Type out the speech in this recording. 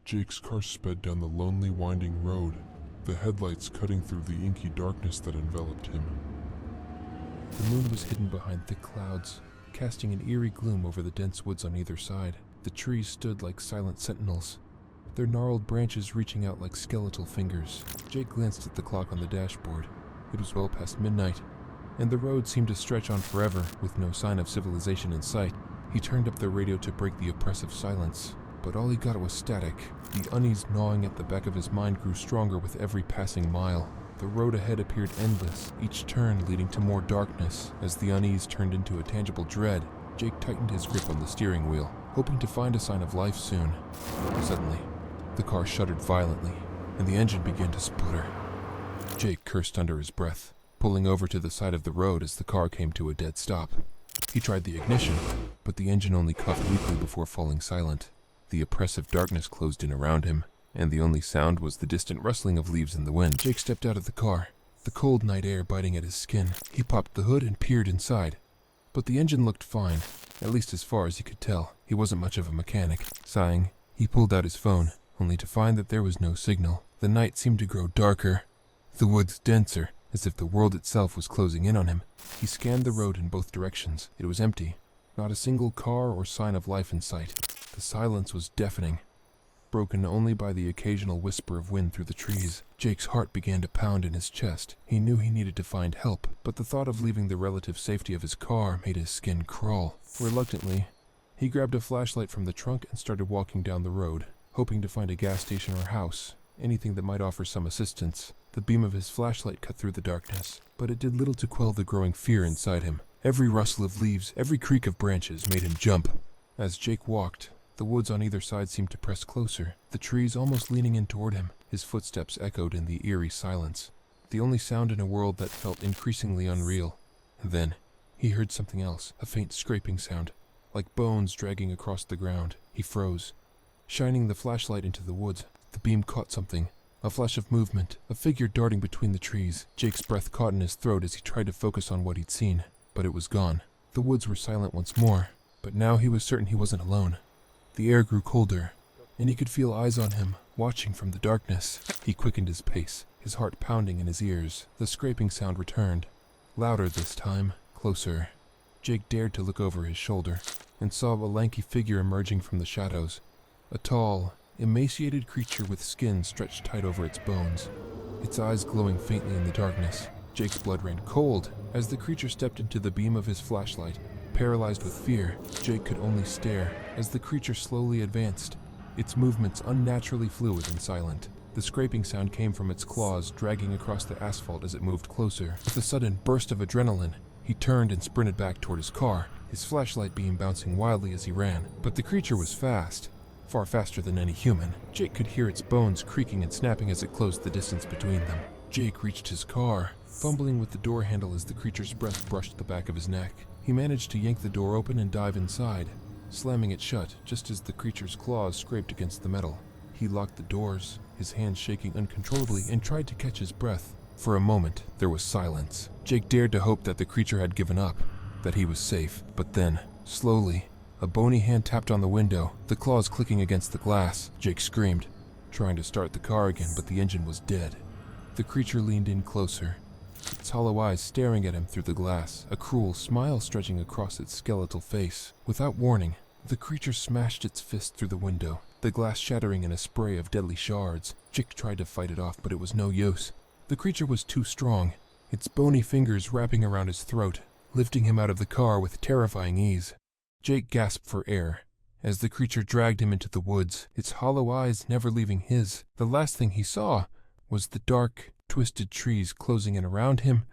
Jake's car sped down the lonely, winding road, the headlights cutting through the inky darkness that enveloped him. The moon was hidden behind thick clouds, casting an eerie gloom over the dense woods on either side. The trees stood like silent sentinels, their gnarled branches reaching out like skeletal fingers. Jake glanced at the clock on the dashboard. It was well past midnight, and the road seemed to stretch on forever, with no sign of civilization in sight. He turned up the radio to break the oppressive silence, but all he got was static. The unease gnawing at the back of his mind grew stronger with every passing mile. The road ahead appeared endless, each turn leading to more darkness. As the unease turned into a tangible dread, Jake tightened his grip on the steering wheel, hoping to find a sign of life soon. Suddenly, the car shuddered violently, and the engine began to sputter. Jake cursed under his breath, pulling over to the side of the road as the car came to a dead stop. He tried the ignition, but the engine only coughed weakly before falling silent. The oppressive darkness closed in around him, and the only sound was the distant rustling of leaves in the wind. Jake stepped out of the car, the cold night air biting at his skin. He popped the hood and peered inside, but the engine looked fine, at least as far as he could tell. He wasn't much of a mechanic. Sighing, he pulled out his phone, only to find that there was no signal. The night seemed to grow darker, the woods denser, as if the world itself was closing in on him. He scanned the road in both directions. It was empty, not a single car or sign of life in sight. The silence was deafening, broken only by the occasional whisper of wind through the trees. Jake's heart began to pound in his chest. He knew he needed to find help, but the thought of leaving the relative safety of his car made his skin crawl. Reluctantly, he grabbed a flashlight from the trunk and started walking down the road, hoping to find a gas station or house, anything that might offer some assistance. The beam of his flashlight cut through the darkness, but it did little to quell the growing fear inside him. Every rustle of leaves, every creak of branches made him jump. As Jake walked, the woods on either side seemed to press closer, the trees almost leaning in toward him. His footsteps echoed in the eerie silence, the only sound in a world that felt increasingly unreal. And then, he heard something else, a faint scraping sound, like bones dragging across the ground. He froze, shining the flashlight into the woods. The beam caught something, a flash of movement, a figure darting between the trees. Jake's breath caught in his throat as he tried to focus on what he'd seen, but it was gone. The woods were silent once more, but now he was certain he wasn't alone. The air grew colder, and he could feel eyes on him, watching from the darkness. He quickened his pace, his heart pounding in his ears. The scraping sound returned, louder this time, closer. Jake dared to look over his shoulder, and saw a lanky figure emerging from the shadows. A tall, emaciated creature with skin stretched tight over its bones, its eyes glowing faintly in the darkness. Jake's blood ran cold as the creature stepped into the beam of his flashlight. Paralyzed with fear, Jake could only stare as the creature slowly advanced, its movements unnaturally fluid and silent. The scraping sound came from its claws dragging across the asphalt as it moved closer. With a sudden burst of adrenaline, he turned and sprinted back toward his car, his flashlight beam bouncing wildly as he ran. But the creature was fast, far faster than any human. Jake could hear its bones creaking and snapping as it closed the distance between them. Jake reached his car, fumbling with the door handle as the creature's breath brushed the back of his neck. He managed to yank the door open and dive inside, slamming it shut just as the creature's claws scraped against the metal. He locked the doors, his hands shaking uncontrollably, and tried to catch his breath. For a moment, there was silence. Jake dared to hope that the creature had given up, that he was safe. But then, slowly, a bony hand tapped on the window, the claws clicking against the glass. Jake screamed, trying to start the car again, but the engine was dead. The creature leaned in closer, its hollow eyes staring at him through the glass, a cruel smile stretching across its skeletal face. Without warning, the creature smashed its fist through the window, the glass shattering in a spray of deadly shards. Jake tried to fight it off, but it was no use. The creature was too strong, its bony fingers wrapping around his throat, lifting him out of the car with terrifying ease. Jake gasped for air as the creature dragged him into the woods, its hollow eyes never leaving his. The last thing he saw was the dark, twisted trees closing in around him